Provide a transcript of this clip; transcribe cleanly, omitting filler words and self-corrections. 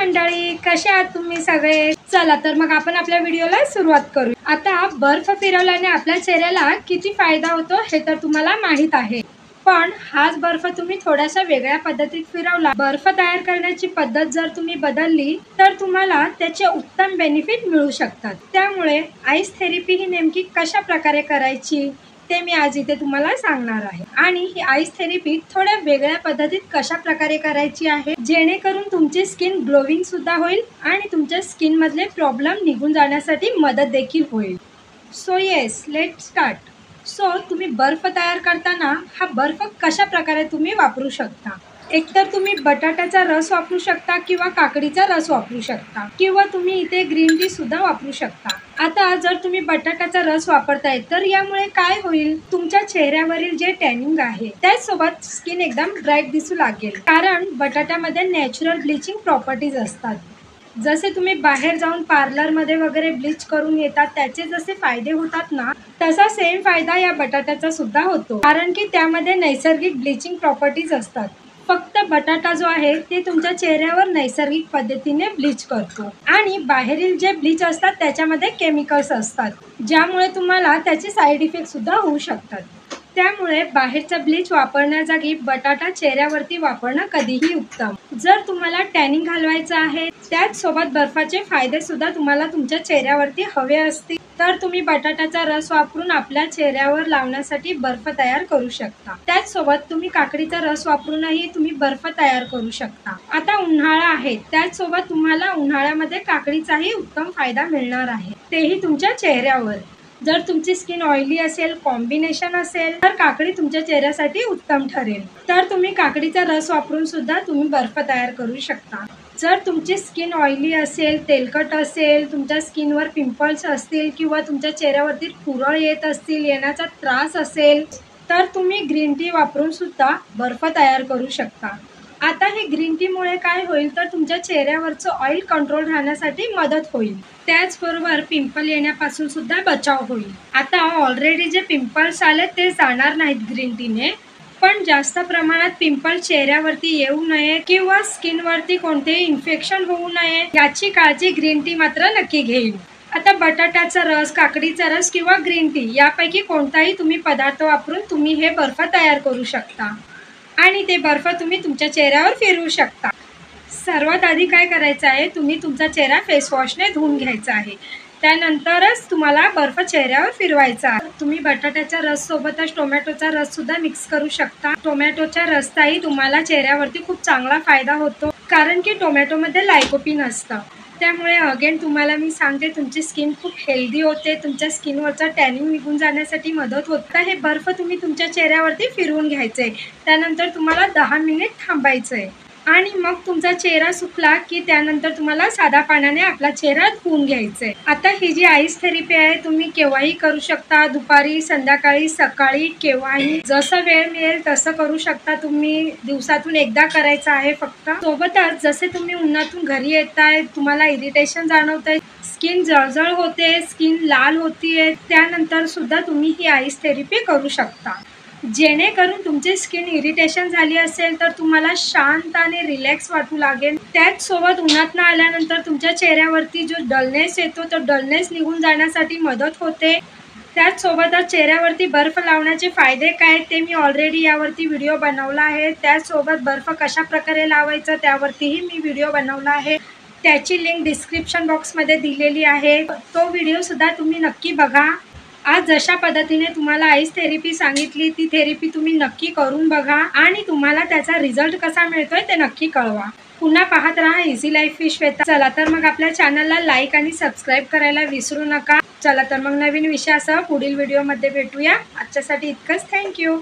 मंडळी, कशा आहात तुम्ही सगळे? चला तर मग आपण आपल्या व्हिडिओला सुरुवात करू। आता बर्फ फिरवल्याने आपल्या चेहऱ्याला किती फायदा होतो हे तर तुम्हाला माहित आहे, पण हाच बर्फ तुम्ही थोड्याशा वेगळ्या पद्धतीत फिरवला, बर्फ तयार करण्याची पद्धत जर तुम्ही बदलली तर तुम्हाला त्याचे उत्तम बेनिफिट मिळू शकतात। त्यामुळे आईस थेरपी ही नेमकी कशा प्रकारे करायची ते मी आज इथे तुम्हाला सांगणार आहे। आणि ही आईस थेरपी थोड्या वेगळ्या पद्धतीत कशा प्रकारे करायची आहे जेणेकरून तुमची स्किन ग्लोविंग सुद्धा होईल आणि तुमच्या स्किन मधले प्रॉब्लेम निघून जाण्यासाठी मदत देखील होईल। So yes, let start. So तुम्ही बर्फ तयार करताना हा बर्फ कशा प्रकारे तुम्ही वापरू शकता। एकतर तुम्ही बटाट्याचा रस वापरू शकता किंवा काकडीचा रस वापरू शकता किंवा तुम्ही इथे ग्रीन टी सुद्धा वापरू शकता। आता जर तुम्ही बटाट्याचा रस वापरताय तर यामुळे काय होईल, तुमच्या चेहऱ्यावरील जे टॅनिंग आहे त्यासोबत स्किन एकदम ब्राईट दिसू लागेल, कारण बटाट्यामध्ये नॅचरल ब्लिचिंग प्रॉपर्टीज असतात। जसे तुम्ही बाहेर जाऊन पार्लर मध्ये वगैरे ब्लीच करून येतात त्याचे जसे फायदे होतात ना, तसा सेम फायदा या बटाट्याचा सुद्धा होतो, कारण की त्यामध्ये नैसर्गिक ब्लिचिंग प्रॉपर्टीज असतात। फक्त बटाटा जो आहे ते तुमच्या चेहऱ्यावर नैसर्गिक पद्धतीने ब्लीच करतो आणि बाहेरील जे ब्लीच असतात त्याच्यामध्ये केमिकल्स असतात, ज्यामुळे तुम्हाला त्याचे साईड इफेक्ट सुद्धा होऊ शकतात। त्यामुळे बाहेरचा ब्लीच वापरण्याजागी बटाटा चेहऱ्यावरती वापरणं कधीही उत्तम। जर तुम्हाला टॅनिंग घालवायचं आहे त्याच सोबत बर्फाचे फायदे सुद्धा तुम्हाला तुमच्या चेहऱ्यावरती हवे असतील तर तुम्ही बटाट्याचा रस वापरून आपल्या चेहऱ्यावर लावण्यासाठी बर्फ तयार करू शकता। त्याच सोबत तुम्ही काकडीचा रस वापरूनही तुम्ही बर्फ तयार करू शकता। आता उन्हाळा आहे, त्याच सोबत तुम्हाला उन्हाळ्यामध्ये काकडीचाही उत्तम फायदा मिळणार आहे, तेही तुमच्या चेहऱ्यावर। जर तुमची स्किन ऑइली असेल, कॉम्बिनेशन असेल तर काकडी तुमच्या चेहऱ्यासाठी उत्तम ठरेल। तर तुम्ही काकडीचा रस वापरून सुद्धा तुम्ही बर्फ तयार करू शकता। जर तुमची स्किन ऑइली असेल, तेलकट असेल, तुमच्या स्किनवर पिंपल्स असतील किंवा तुमच्या चेहऱ्यावरती पुरळ येत असतील, येण्याचा त्रास असेल तर तुम्ही ग्रीन टी वापरून सुद्धा बर्फ तयार करू शकता। आता हे ग्रीन टी मुळे काय होईल तर तुमच्या चेहऱ्यावरचं ऑइल कंट्रोल राहण्यासाठी मदत होईल, त्याचबरोबर पिंपल येण्यापासून सुद्धा बचाव होईल। आता ऑलरेडी जे पिंपल्स आले ते जाणार नाहीत ग्रीन टीने, पण जास्त प्रमाणात पिंपल चेहऱ्यावरती येऊ नये किंवा स्किनवरती कोणतेही इन्फेक्शन होऊ नये याची काळजी ग्रीन टी मात्र नक्की घेईल। आता बटाट्याचा रस, काकडीचा रस किंवा ग्रीन टी यापैकी कोणताही तुम्ही पदार्थ वापरून तुम्ही हे बर्फ तयार करू शकता आणि ते बर्फ तुम्ही तुमच्या चेहऱ्यावर फिरवू शकता। सर्वात आधी काय करायचं आहे, तुम्ही तुमचा चेहरा फेस वॉशने धुवून घ्यायचा आहे, त्यानंतरच तुम्हाला बर्फ चेहऱ्यावर फिरवायचा आहे। तुम्ही बटाट्याच्या रस सोबतच टोमॅटोचा रस सुद्धा मिक्स करू शकता। टोमॅटोच्या रसचाही तुम्हाला चेहऱ्यावरती खूप चांगला फायदा होतो, कारण की टोमॅटोमध्ये लायकोपीन असतं। त्यामुळे अगेन तुम्हाला मी सांगते, तुमची स्किन खूप हेल्दी होते, तुमच्या स्किनवरचा टॅनिंग निघून जाण्यासाठी मदत होते। हे बर्फ तुम्ही तुमच्या चेहऱ्यावरती फिरवून घ्यायचे, त्यानंतर तुम्हाला 10 मिनिट थांबायचंय आणि मग तुमचा चेहरा सुकला की त्यानंतर तुम्हाला साध्या पाण्याने आपला चेहरा धुवून घ्यायचंय। आता ही जी आईस थेरपी आहे तुम्ही केव्हाही करू शकता, दुपारी, संध्याकाळी, सकाळी, केव्हाही जसं वेळ मिळेल तसं करू शकता। तुम्ही दिवसातून एकदा करायचं आहे फक्त। सोबतच जसे तुम्ही उन्हातून घरी येताय, तुम्हाला इरिटेशन जाणवतंय, स्किन जळजळ होते, स्किन लाल होतीये, त्यानंतर सुद्धा तुम्ही ही आईस थेरपी करू शकता, जेणेकरून तुमची स्किन इरिटेशन झाली असेल तर तुम्हाला शांत आणि रिलॅक्स वाटू लागेल। त्याच सोबत उन्हातनं आल्यानंतर तुमच्या चेहऱ्यावरती जो डलनेस येतो तो डलनेस निघून जाण्यासाठी मदत होते। त्याच सोबतच चेहऱ्यावरती बर्फ लावण्याचे फायदे काय ते मी ऑलरेडी यावरती व्हिडिओ बनवला आहे। त्याचसोबत बर्फ कशा प्रकारे लावायचं त्यावरतीही मी व्हिडिओ बनवला आहे, त्याची लिंक डिस्क्रिप्शन बॉक्समध्ये दिलेली आहे, तो व्हिडिओ सुद्धा तुम्ही नक्की बघा। आज जशा पद्धतीने तुम्हाला आईस थेरपी सांगितली ती थेरपी तुम्ही नक्की करून बघा आणि तुम्हाला त्याचा रिझल्ट कसा मिळतोय ते नक्की कळवा। पुन्हा पाहत राहा इझी लाईफ विथ श्वेता। चला तर मग आपल्या चॅनलला लाईक आणि सबस्क्राईब करायला विसरू नका। चला तर मग नवीन विषयासह पुढील व्हिडिओमध्ये भेटूया। आजच्यासाठी इतकंच, थँक्यू।